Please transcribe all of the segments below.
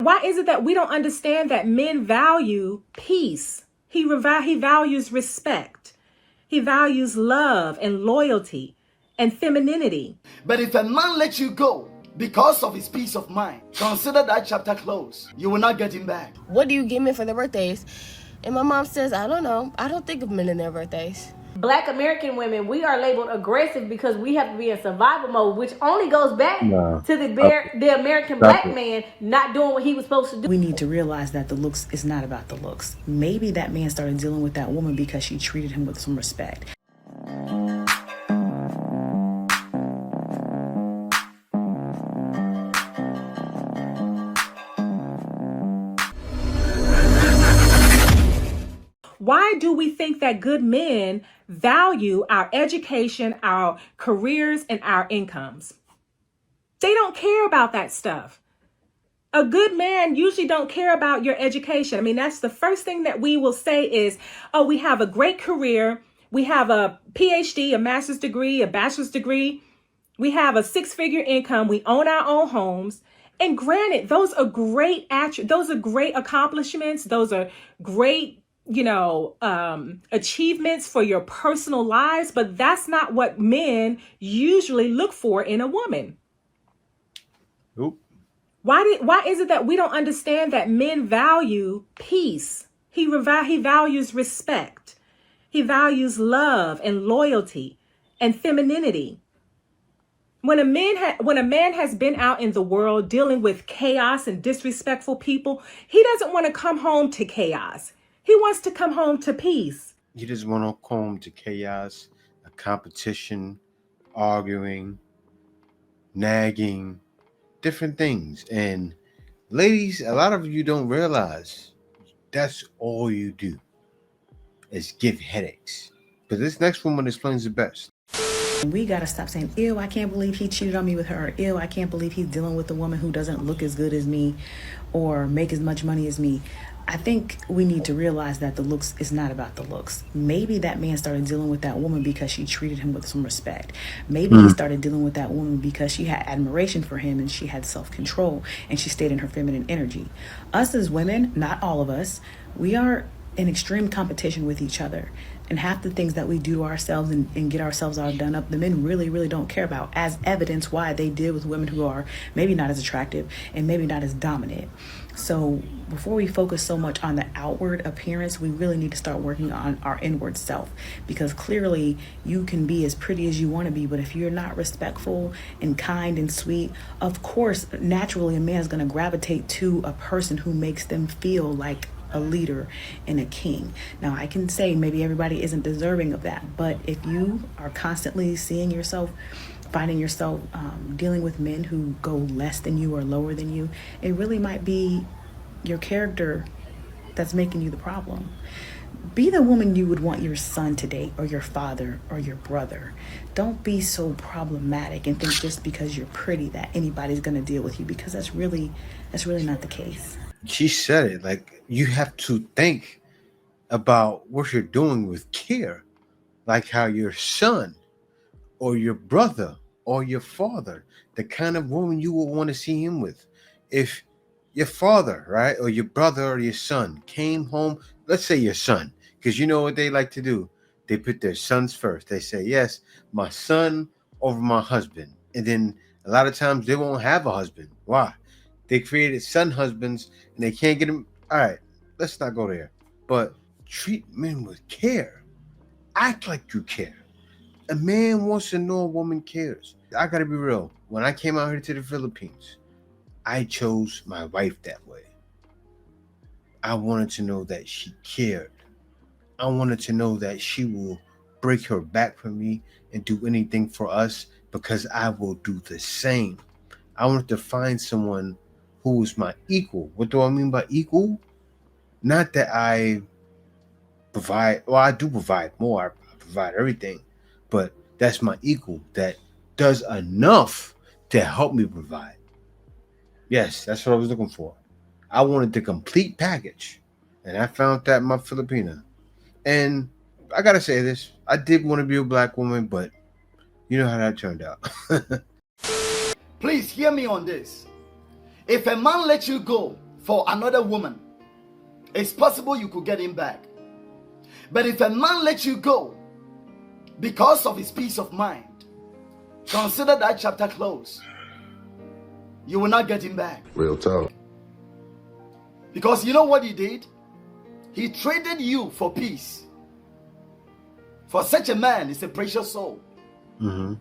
Why is it that we don't understand that men value peace? He values respect. He values love and loyalty and femininity. But if a man lets you go because of his peace of mind, consider that chapter closed. You will not get him back. What do you give me for the birthdays? And my mom says, I don't know. I don't think of men in their birthdays. Black American women, we are labeled aggressive because we have to be in survival mode, which only goes back to the American black man not doing what he was supposed to do. We need to realize that the looks is not about the looks. Maybe that man started dealing with that woman because she treated him with some respect. Why do we think that good men value our education, our careers, and our incomes? They don't care about that stuff. A good man usually don't care about your education. I mean, that's the first thing that we will say is, oh, we have a great career. We have a PhD, a master's degree, a bachelor's degree. We have a 6-figure income. We own our own homes. And granted, those are great accomplishments. Those are great achievements for your personal lives, but that's not what men usually look for in a woman. Oop. Why is it that we don't understand that men value peace? He values respect. He values love and loyalty and femininity. When a man has been out in the world dealing with chaos and disrespectful people, he doesn't want to come home to chaos. He wants to come home to peace. He just want to come home to chaos, a competition, arguing, nagging, different things. And ladies, a lot of you don't realize that's all you do is give headaches. But this next woman explains it best. We got to stop saying, ew, I can't believe he cheated on me with her. Ew, I can't believe he's dealing with a woman who doesn't look as good as me or make as much money as me. I think we need to realize that the looks is not about the looks. Maybe that man started dealing with that woman because she treated him with some respect. Maybe he started dealing with that woman because she had admiration for him and she had self-control and she stayed in her feminine energy. Us as women, not all of us, we are in extreme competition with each other. And half the things that we do to ourselves and get ourselves all done up, the men really, really don't care about, as evidence why they deal with women who are maybe not as attractive and maybe not as dominant. So before we focus so much on the outward appearance, we really need to start working on our inward self, because clearly you can be as pretty as you want to be, but if you're not respectful and kind and sweet, of course, naturally a man is going to gravitate to a person who makes them feel like a leader and a king. Now, I can say maybe everybody isn't deserving of that, but if you are constantly finding yourself dealing with men who go less than you or lower than you, it really might be your character that's making you the problem. Be the woman you would want your son to date, or your father, or your brother. Don't be so problematic and think just because you're pretty that anybody's going to deal with you, because that's really not the case. She said it, like, you have to think about what you're doing with care, like how your son or your brother or your father, the kind of woman you will want to see him with. If your father, right, or your brother or your son came home, let's say your son, because you know what they like to do? They put their sons first. They say, yes, my son over my husband. And then a lot of times they won't have a husband. Why? They created son husbands and they can't get them. All right, let's not go there. But treat men with care. Act like you care. A man wants to know a woman cares. I got to be real. When I came out here to the Philippines, I chose my wife that way. I wanted to know that she cared. I wanted to know that she will break her back for me and do anything for us, because I will do the same. I wanted to find someone who is my equal. What do I mean by equal? Not that I provide, well, I do provide more. I provide everything, but that's my equal that does enough to help me provide. Yes, that's what I was looking for. I wanted the complete package, and I found that in my Filipina. And I gotta say this, I did want to be a black woman, but you know how that turned out. Please hear me on this. If a man lets you go for another woman, it's possible you could get him back. But if a man lets you go because of his peace of mind, consider that chapter closed. You will not get him back. Real talk. Because you know what he did? He traded you for peace. For such a man is a precious soul. Mm-hmm.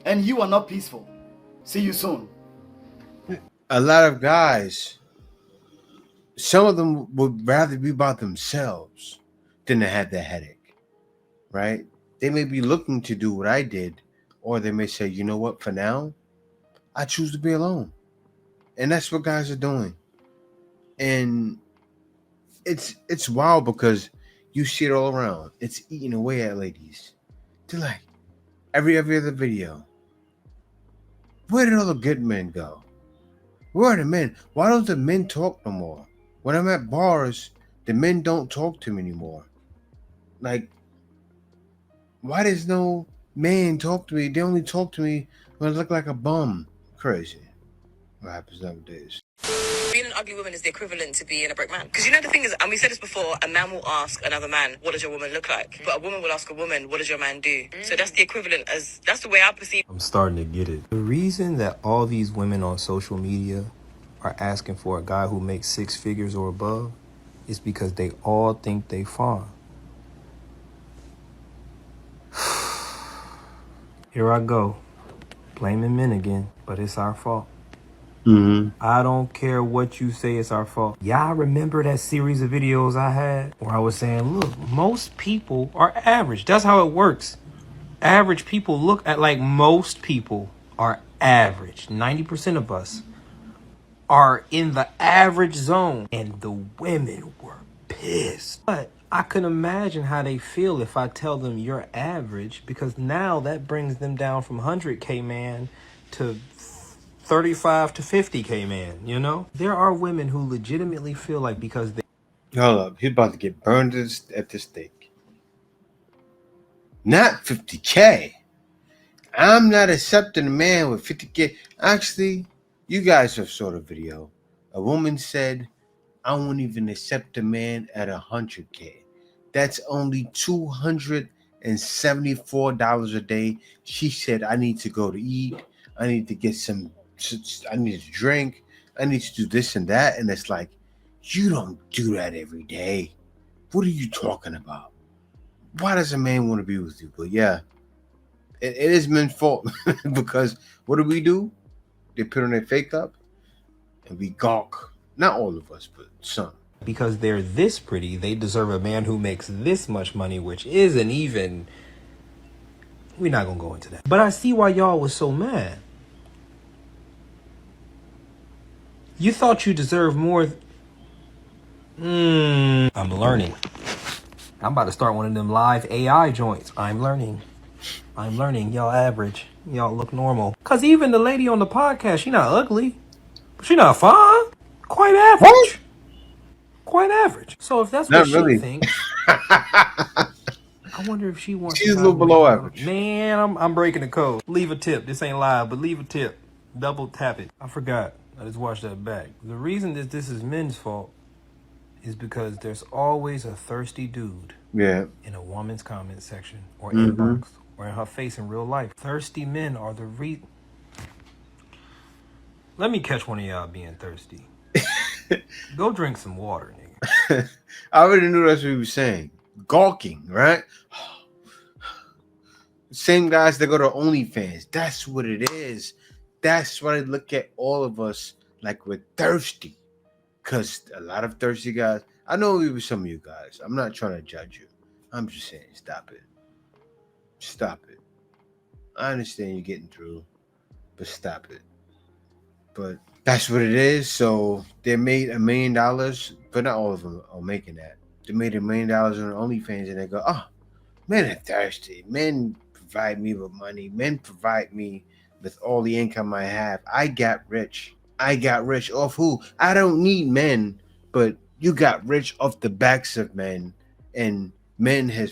And you are not peaceful. See you soon. A lot of guys, some of them would rather be by themselves than to have that headache, right? They may be looking to do what I did, or they may say, you know what, for now, I choose to be alone. And that's what guys are doing. And it's wild because you see it all around. It's eating away at ladies. They're like, every other video, where did all the good men go? Where are the men? Why don't the men talk no more? When I'm at bars, the men don't talk to me anymore. Like, why does no man talk to me? They only talk to me when I look like a bum. Crazy. What happens nowadays? Being an ugly woman is the equivalent to being a broke man. Because you know the thing is, and we said this before, a man will ask another man, what does your woman look like? But a woman will ask a woman, what does your man do? So that's the equivalent that's the way I perceive. I'm starting to get it. The reason that all these women on social media are asking for a guy who makes 6 figures or above is because they all think they fine. Here I go, blaming men again, but it's our fault. Mm-hmm. I don't care what you say, it's our fault. Y'all remember that series of videos I had where I was saying, look, most people are average. That's how it works. Average people look at like most people are average. 90% of us are in the average zone. And the women were pissed. But I can imagine how they feel if I tell them you're average, because now that brings them down from 100K man to 35 to 50K man, you know? There are women who legitimately feel like because they... Hold up. He's about to get burned at the stake. Not 50K. I'm not accepting a man with 50K. Actually, you guys have saw the video. A woman said, I won't even accept a man at 100K. That's only $274 a day. She said, I need to go to eat. I need to get I need to drink. I need to do this and that. And it's like, you don't do that every day. What are you talking about? Why does a man want to be with you? But yeah, it is men's fault because what do? They put on their fake up and we gawk. Not all of us, but some. Because they're this pretty, they deserve a man who makes this much money, which isn't even... We're not going to go into that. But I see why y'all was so mad. You thought you deserved more. I'm learning. I'm about to start one of them live AI joints. I'm learning. Y'all average. Y'all look normal. Because even the lady on the podcast, she not ugly. She not fine. Quite average. What? Quite average. So if that's not what really. She thinks, I wonder if she wants. She's a little below average. Man, I'm breaking the code. Leave a tip. This ain't live, but leave a tip. Double tap it. I forgot. I just watched that back. The reason that this is men's fault is because there's always a thirsty dude in a woman's comment section or inbox or in her face in real life. Thirsty men are the Let me catch one of y'all being thirsty. Go drink some water, nigga. I already knew that's what he was saying. Gawking, right? Same guys that go to OnlyFans. That's what it is. That's why I look at all of us like we're thirsty. Because a lot of thirsty guys, I know it was some of you guys. I'm not trying to judge you. I'm just saying, stop it. Stop it. I understand you're getting through, but stop it. But that's what it is. So they made $1 million, but not all of them are making that. They made $1 million on OnlyFans and they go, oh, men are thirsty. Men provide me with money. Men provide me with all the income I have. I got rich. Off who? I don't need men, but you got rich off the backs of men, and men have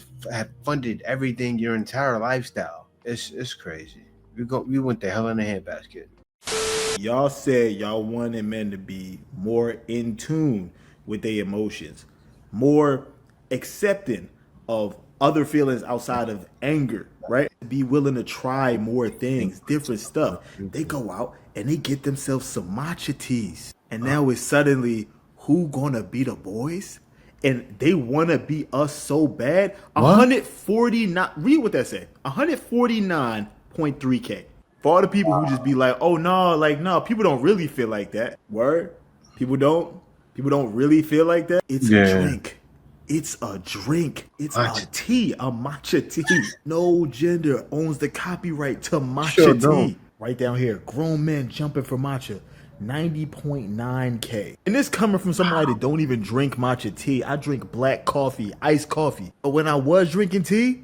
funded everything, your entire lifestyle. It's crazy. We went the hell in a handbasket. Y'all said y'all wanted men to be more in tune with their emotions, more accepting of other feelings outside of anger, right? Be willing to try more things, different stuff. They go out and they get themselves some matcha teas. And now it's suddenly who gonna be the boys? And they wanna be us so bad. What? 149, read what that said. 149.3K. For all the people who just be like, oh no, like no, people don't really feel like that. Word? People don't? People don't really feel like that? It's a Yeah. drink. It's a drink. It's a Matcha. tea, a matcha tea. No gender owns the copyright to matcha Sure tea. don't. Right down here, grown men jumping for matcha. 90.9K. And this coming from somebody that don't even drink matcha tea. I drink black coffee, iced coffee. But when I was drinking tea,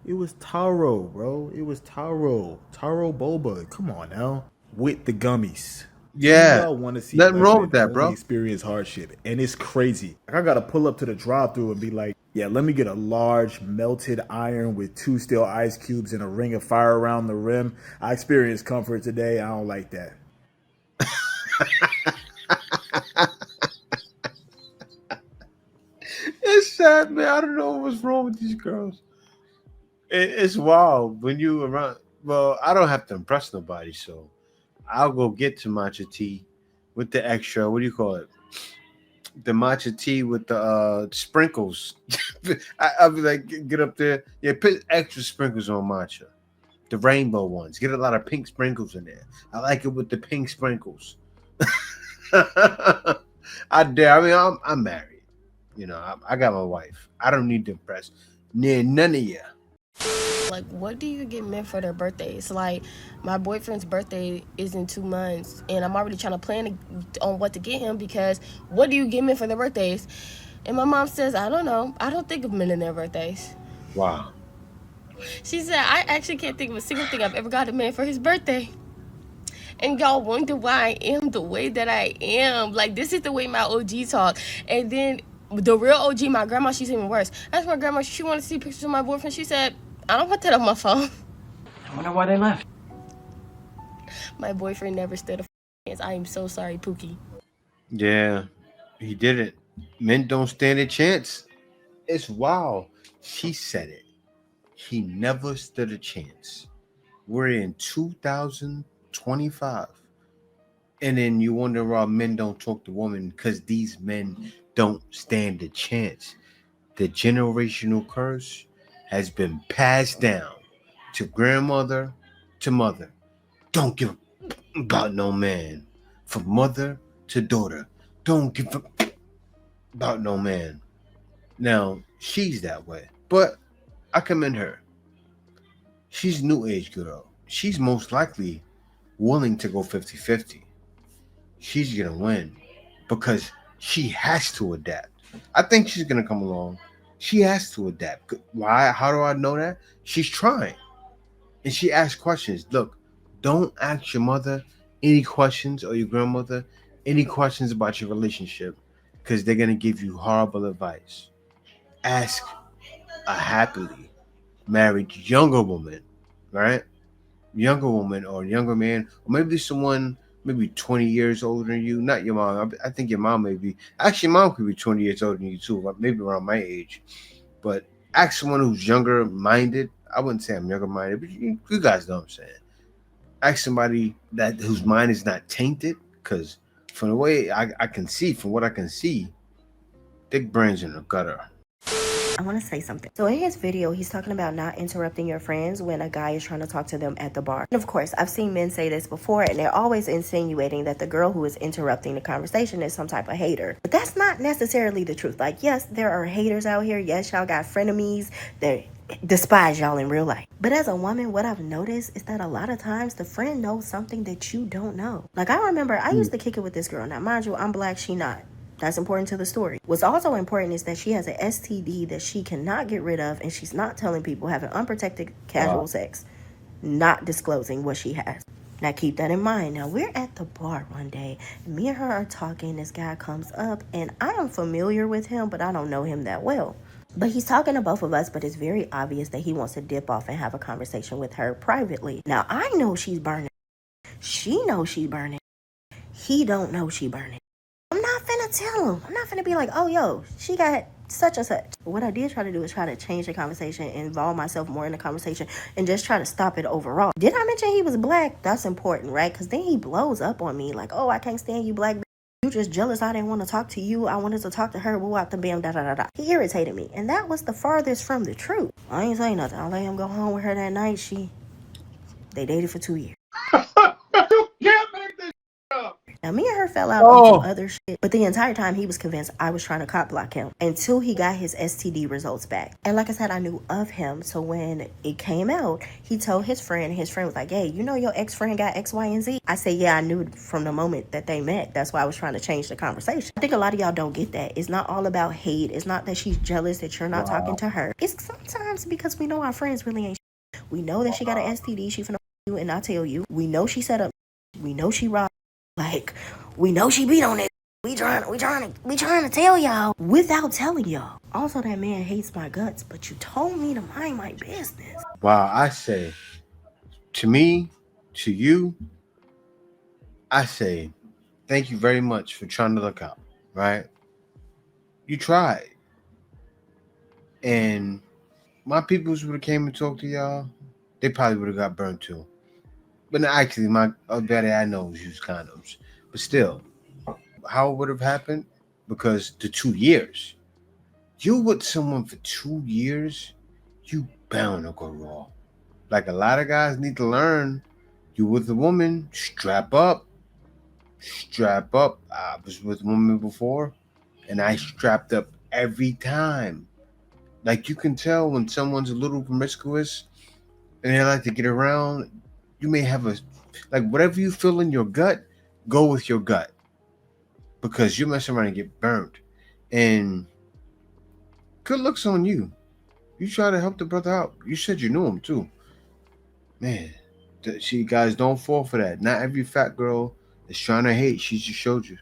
it was taro, bro. It was taro. Taro boba. Come on now. With the gummies. Yeah. Y'all want to see Nothing black wrong men with that, only bro. experience hardship. And it's crazy. Like, I got to pull up to the drive-thru and be like, yeah, let me get a large melted iron with 2 steel ice cubes and a ring of fire around the rim. I experienced comfort today. I don't like that. It's sad, man. I don't know what's wrong with these girls. It's wild when you around. Well, I don't have to impress nobody, so I'll go get to matcha tea with the extra. What do you call it? The matcha tea with the sprinkles. I'll be like, get up there. Yeah, put extra sprinkles on matcha. The rainbow ones. Get a lot of pink sprinkles in there. I like it with the pink sprinkles. I dare. I mean, I'm married. You know, I got my wife. I don't need to impress none of you. Like, what do you get men for their birthdays? Like, my boyfriend's birthday is in 2 months, and I'm already trying to plan on what to get him, because what do you get men for their birthdays? And my mom says, I don't know. I don't think of men in their birthdays. Wow. She said, I actually can't think of a single thing I've ever got a man for his birthday. And y'all wonder why I am the way that I am. Like, this is the way my OG talk. And then the real OG, my grandma, she's even worse. That's my grandma. She wanted to see pictures of my boyfriend. She said, I don't want that on my phone. I wonder why they left. My boyfriend never stood a chance. I am so sorry, Pookie. Yeah, he did it. Men don't stand a chance. It's wild. She said it. He never stood a chance. We're in 2025. And then you wonder why men don't talk to women, because these men don't stand a chance. The generational curse has been passed down to grandmother to mother. Don't give about no man. From mother to daughter. Don't give about no man. Now, she's that way. But I commend her. She's a new age girl. She's most likely willing to go 50-50. She's going to win because she has to adapt. I think she's going to come along. She has to adapt. Why? How do I know that? She's trying. And she asks questions. Look, don't ask your mother any questions, or your grandmother any questions about your relationship, because they're going to give you horrible advice. Ask a happily married younger woman, right? Younger woman or younger man, or maybe someone maybe 20 years older than you. Not your mom. I think your mom may be. Actually, mom could be 20 years older than you too, maybe around my age. But ask someone who's younger minded. I wouldn't say I'm younger minded, but you guys know what I'm saying. Ask somebody that whose mind is not tainted, because from the way I can see, from what I can see, Dick brains in the gutter. I want to say something. So in his video, he's talking about not interrupting your friends when a guy is trying to talk to them at the bar. And of course, I've seen men say this before, and they're always insinuating that the girl who is interrupting the conversation is some type of hater. But that's not necessarily the truth. Like, yes, there are haters out here. Yes, y'all got frenemies that despise y'all in real life. But as a woman, what I've noticed is that a lot of times the friend knows something that you don't know. Like, I remember I used to kick it with this girl. Now, mind you, I'm black, she not. That's important to the story. What's also important is that she has an STD that she cannot get rid of, and she's not telling people, having unprotected casual sex, not disclosing what she has. Now keep that in mind. Now we're at the bar one day, and me and her are talking. This guy comes up, and I am familiar with him, but I don't know him that well. But he's talking to both of us, but it's very obvious that he wants to dip off and have a conversation with her privately. Now I know she's burning. She knows she burning. He don't know she burning. I'm not finna tell him. I'm not finna be like, oh, yo, she got such and such. What I did try to do is try to change the conversation, involve myself more in the conversation, and just try to stop it overall. Did I mention he was black? That's important, right? Because then he blows up on me like, oh, I can't stand you black. You just jealous I didn't want to talk to you. I wanted to talk to her. Woo out the bam, da da da da. He irritated me. And that was the farthest from the truth. I ain't saying nothing. I let him go home with her that night. They dated for 2 years. Now, me and her fell out on some other shit, but the entire time he was convinced I was trying to cop block him until he got his STD results back. And like I said, I knew of him, so when it came out, he told his friend, and his friend was like, hey, you know your ex-friend got X, Y, and Z? I said, yeah, I knew from the moment that they met. That's why I was trying to change the conversation. I think a lot of y'all don't get that. It's not all about hate. It's not that she's jealous that you're not talking to her. It's sometimes because we know our friends really ain't. We know that she got an STD. She finna you and not tell you. We know she set up. We know she robbed. Like, we know she beat on it. We trying to tell y'all without telling y'all. Also, that man hates my guts, but you told me to mind my business. Wow, I say, to me, to you, I say, thank you very much for trying to look out, right? You tried. And my peoples would have came and talked to y'all, they probably would have got burned too. But no, actually, my daddy I know use condoms. But still, how it would have happened? Because the 2 years. You with someone for 2 years, you bound to go raw. Like a lot of guys need to learn, you with a woman, strap up. Strap up. I was with a woman before, and I strapped up every time. Like you can tell when someone's a little promiscuous and they like to get around, you may have like whatever you feel in your gut, go with your gut. Because you mess around and get burnt. And good looks on you. You try to help the brother out. You said you knew him too. Man, guys don't fall for that. Not every fat girl is trying to hate. She just showed you.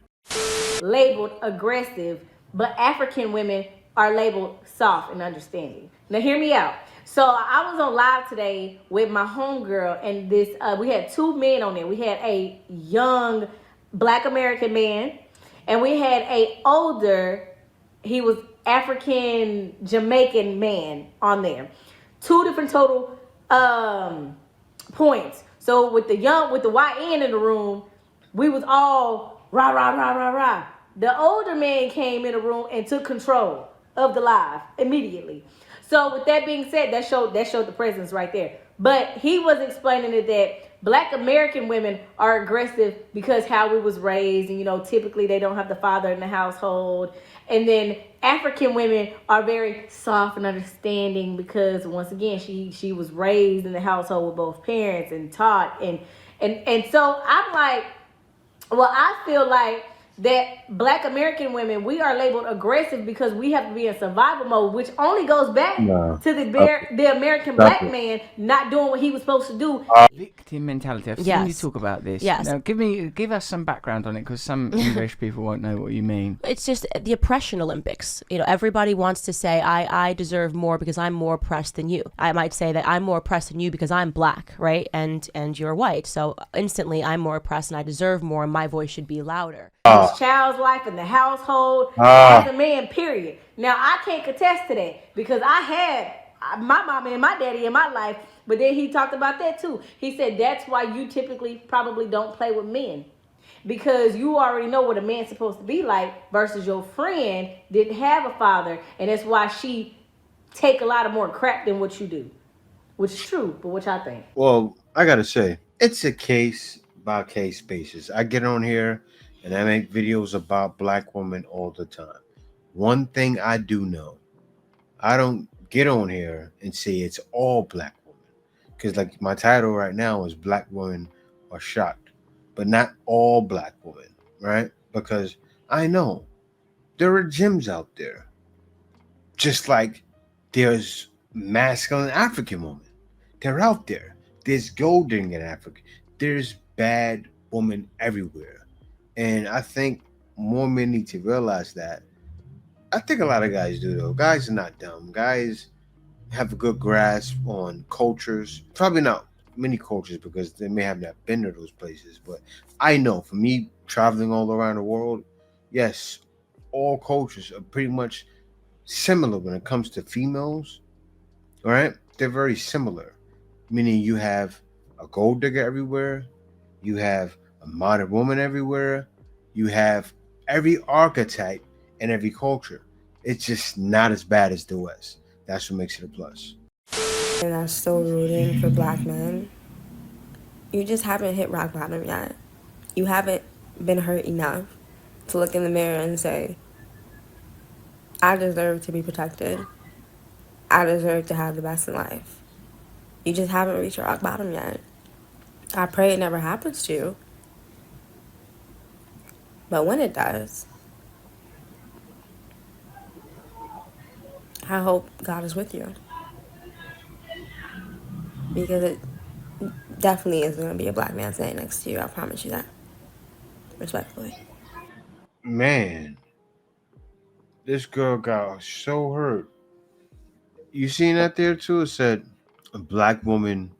Labeled aggressive, but African women are labeled soft and understanding. Now hear me out. So I was on live today with my homegirl, and we had two men on there. We had a young Black American man, and we had a older, he was African Jamaican man on there. Two different total points. So with the YN in the room, we was all rah rah rah rah rah. The older man came in the room and took control of the live immediately. So with that being said, that showed the presence right there. But he was explaining it that Black American women are aggressive because how we was raised, and typically they don't have the father in the household. And then African women are very soft and understanding because once again she was raised in the household with both parents and taught and so I'm like, well, I feel like that Black American women, we are labeled aggressive because we have to be in survival mode, which only goes back to the American Black man not doing what he was supposed to do. Victim mentality. I've seen Yes. you talk about this. Yes. Now, give us some background on it, because some English people won't know what you mean. It's just the oppression Olympics. Everybody wants to say, I deserve more because I'm more oppressed than you. I might say that I'm more oppressed than you because I'm Black, right? And you're white. So instantly I'm more oppressed and I deserve more and my voice should be louder. His child's life in the household as a man, period. Now, I can't contest to that because I had my mama and my daddy in my life, but then he talked about that too. He said that's why you typically probably don't play with men, because you already know what a man's supposed to be like versus your friend didn't have a father, and that's why she take a lot of more crap than what you do, which is true, but what y'all think? Well, I gotta say, it's a case by case basis. I get on here and I make videos about Black women all the time. One thing I do know, I don't get on here and say it's all Black women. Because like my title right now is Black Women Are Shocked. But not all Black women, right? Because I know there are gems out there. Just like there's masculine African women. They're out there. There's gold digging in Africa. There's bad women everywhere. And I think more men need to realize that. I think a lot of guys do, though. Guys are not dumb. Guys have a good grasp on cultures. Probably not many cultures because they may have not been to those places. But I know for me, traveling all around the world, yes, all cultures are pretty much similar when it comes to females. All right, they're very similar, meaning you have a gold digger everywhere, you have a modern woman everywhere, you have every archetype in every culture. It's just not as bad as the West. That's what makes it a plus. And that's still rooting for black men. You just haven't hit rock bottom yet. You haven't been hurt enough to look in the mirror and say, I deserve to be protected. I deserve to have the best in life. You just haven't reached rock bottom yet. I pray it never happens to you. But when it does, I hope God is with you. Because it definitely isn't going to be a black man standing next to you. I promise you that. Respectfully. Man, this girl got so hurt. You seen that there too? It said a black woman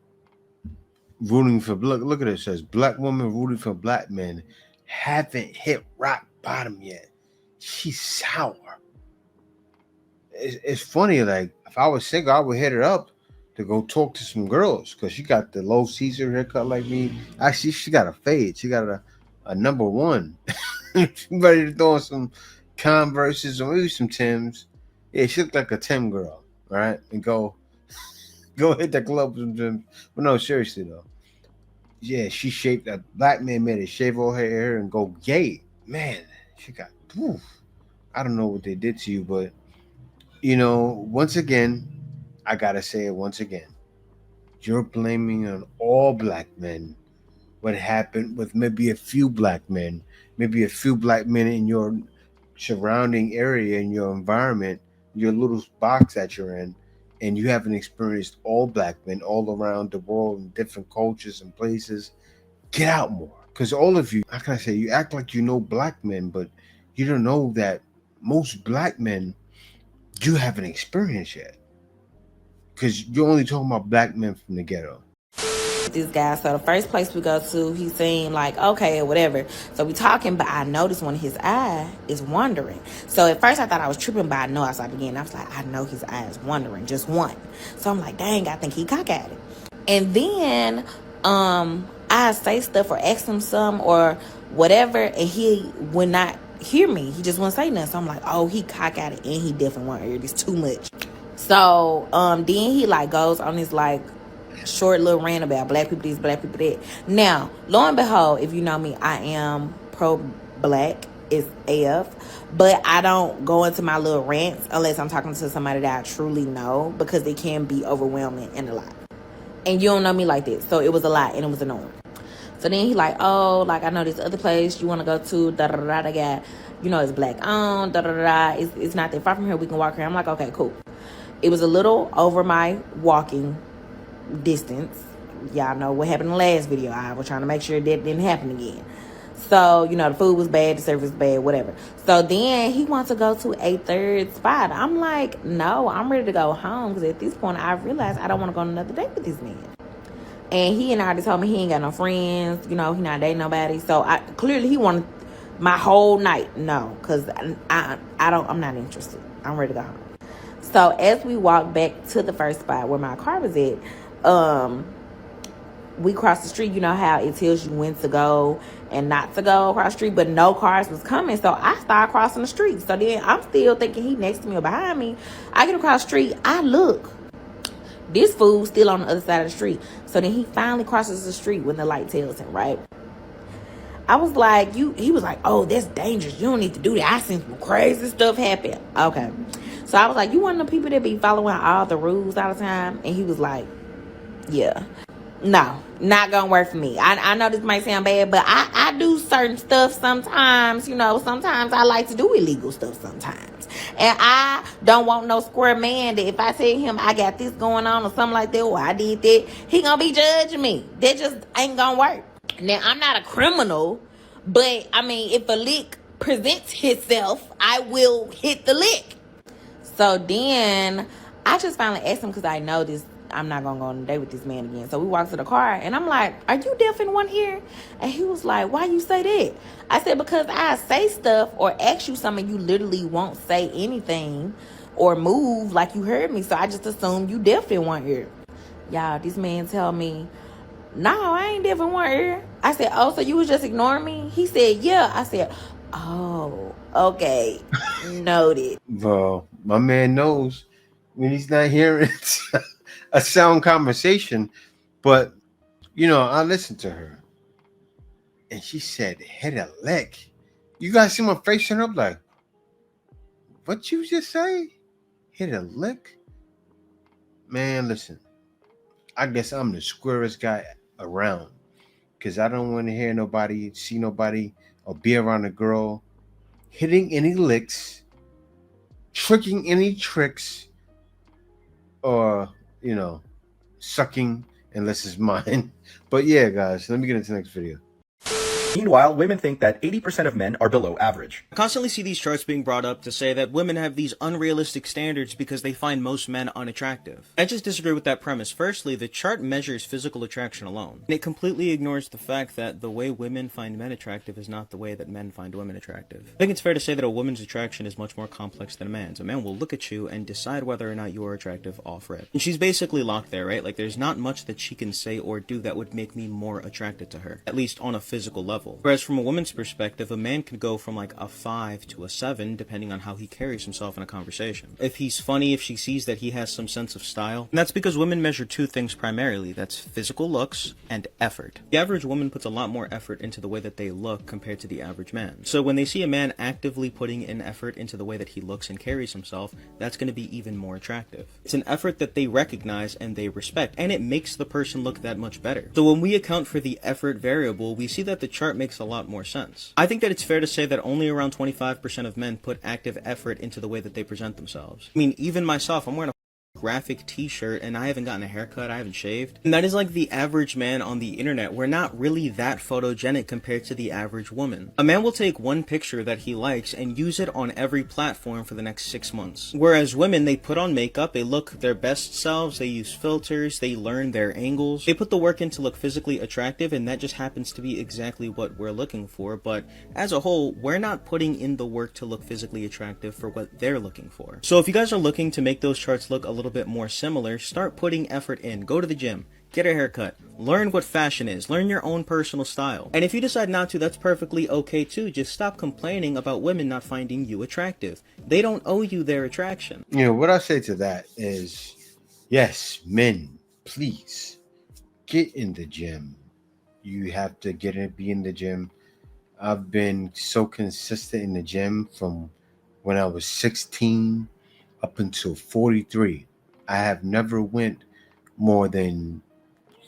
rooting for look at it. It says black woman rooting for black men haven't hit rock bottom yet. She's sour. It's funny. Like if I was single, I would hit her up to go talk to some girls because she got the low Caesar haircut like me. Actually, she got a fade. She got a number one. She ready to throw on some Converses or maybe some Tims. Yeah, she looked like a Tim girl, right? And go hit the club with some Tims. But no, seriously though. Yeah, she shaped that black man made her shave all her hair and go gay. Man, she got oof. I don't know what they did to you, but once again, I gotta say it once again. You're blaming on all black men what happened with maybe a few black men, maybe a few black men in your surrounding area, in your environment, your little box that you're in, and you haven't experienced all black men all around the world in different cultures and places. Get out more. Because all of you, how can I say, you act like you know black men, but you don't know that most black men you haven't experienced yet. Because you're only talking about black men from the ghetto. This guy, so the first place we go to, he seemed like okay or whatever, so we talking, but I noticed one of his eye is wandering. So at first I thought I was tripping, but I know as I began, I was like, I know his eye is wandering, just one. So I'm like, dang, I think he cock at it. And then I say stuff or ask him some or whatever, and he would not hear me. He just wouldn't say nothing. So I'm like, oh, he cock at it, and he definitely won't hear this too much. So then he like goes on his like short little rant about black people this, black people that. Now, lo and behold, if you know me, I am pro-black is AF, but I don't go into my little rants unless I'm talking to somebody that I truly know, because it can be overwhelming and a lot. And you don't know me like this, so it was a lot and it was annoying. So then he like, oh, like I know this other place you want to go to, da-da-da-da, they got, it's black owned, da-da-da-da, it's not that far from here, we can walk here. I'm like, okay, cool. It was a little over my walking distance. Y'all know what happened in the last video. I was trying to make sure that didn't happen again. So, the food was bad, the service was bad, whatever. So then he wants to go to a third spot. I'm like, no, I'm ready to go home, because at this point I realized I don't want to go on another date with this man. And he and I already told me he ain't got no friends, he not dating nobody. So clearly he wanted my whole night. No, because I'm not interested. I'm ready to go home. So as we walked back to the first spot where my car was at, we crossed the street. You know how it tells you when to go and not to go across the street, but no cars was coming. So I started crossing the street. So then I'm still thinking he next to me or behind me. I get across the street. I look. This fool still on the other side of the street. So then he finally crosses the street when the light tells him, right? I was like, he was like, oh, that's dangerous. You don't need to do that. I seen some crazy stuff happen. Okay. So I was like, you one of the people that be following all the rules all the time? And he was like, yeah. No, not gonna work for me. I know this might sound bad, but I do certain stuff sometimes. Sometimes I like to do illegal stuff sometimes. And I don't want no square man that if I tell him I got this going on or something like that, or I did that, he gonna be judging me. That just ain't gonna work. Now, I'm not a criminal, but I mean, if a lick presents itself, I will hit the lick. So then I just finally asked him, because I know this I'm not gonna go on a date with this man again. So we walked to the car, and I'm like, are you deaf in one ear? And he was like, why you say that? I said, because I say stuff or ask you something, you literally won't say anything or move like you heard me. So I just assumed you deaf in one ear. Y'all, this man tell me, no, I ain't deaf in one ear. I said, oh, so you was just ignoring me? He said, yeah. I said, oh, okay, noted. Well, my man knows when he's not hearing a sound conversation. But, you know, I listened to her. And she said, hit a lick. You guys see my face turn up like, what you just say? Hit a lick? Man, listen. I guess I'm the squarest guy around. Because I don't want to hear nobody, see nobody, or be around a girl hitting any licks, tricking any tricks, or, you know, sucking unless it's mine. But yeah, guys, let me get into the next video. Meanwhile, women think that 80% of men are below average. I constantly see these charts being brought up to say that women have these unrealistic standards because they find most men unattractive. I just disagree with that premise. Firstly, the chart measures physical attraction alone, and it completely ignores the fact that the way women find men attractive is not the way that men find women attractive. I think it's fair to say that a woman's attraction is much more complex than a man's. A man will look at you and decide whether or not you are attractive off rip. And she's basically locked there, right? Like, there's not much that she can say or do that would make me more attracted to her, at least on a physical level. Whereas from a woman's perspective, a man can go from like a 5 to a 7 depending on how he carries himself in a conversation. If he's funny, if she sees that he has some sense of style. And that's because women measure two things primarily. That's physical looks and effort. The average woman puts a lot more effort into the way that they look compared to the average man. So when they see a man actively putting in effort into the way that he looks and carries himself, that's going to be even more attractive. It's an effort that they recognize and they respect, and it makes the person look that much better. So when we account for the effort variable, we see that the chart makes a lot more sense. I think that it's fair to say that only around 25% of men put active effort into the way that they present themselves. I mean, even myself, I'm wearing a graphic t-shirt and I haven't gotten a haircut, I haven't shaved. And that is like the average man on the internet. We're not really that photogenic compared to the average woman. A man will take one picture that he likes and use it on every platform for the next 6 months. Whereas women, they put on makeup, they look their best selves, they use filters, they learn their angles. They put the work in to look physically attractive, and that just happens to be exactly what we're looking for. But as a whole, we're not putting in the work to look physically attractive for what they're looking for. So if you guys are looking to make those charts look a little bit more similar, start putting effort in. Go to the gym, get a haircut, learn what fashion is, learn your own personal style. And if you decide not to, that's perfectly okay too. Just stop complaining about women not finding you attractive. They don't owe you their attraction. You know, what I say to that is, yes, men, please get in the gym. You have to be in the gym. I've been so consistent in the gym from when I was 16 up until 43. I have never went more than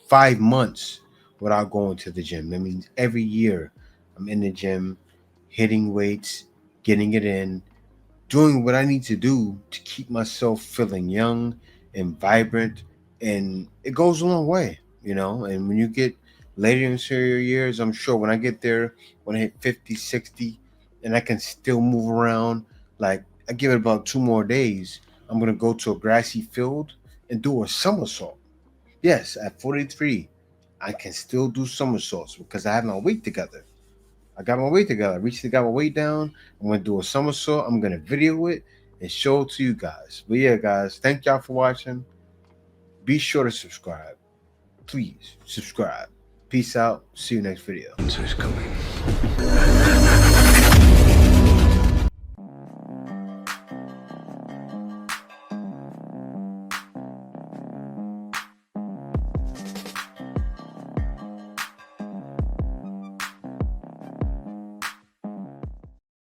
5 months without going to the gym. That means every year I'm in the gym, hitting weights, getting it in, doing what I need to do to keep myself feeling young and vibrant. And it goes a long way, you know. And when you get later into your years, I'm sure when I get there, when I hit 50, 60, and I can still move around, like I give it about 2 more days, I'm going to go to a grassy field and do a somersault. Yes, at 43, I can still do somersaults because I have my weight together. I got my weight together. I got my weight down. I'm going to do a somersault. I'm going to video it and show it to you guys. But yeah, guys, thank y'all for watching. Be sure to subscribe. Please subscribe. Peace out. See you next video. Answer's coming.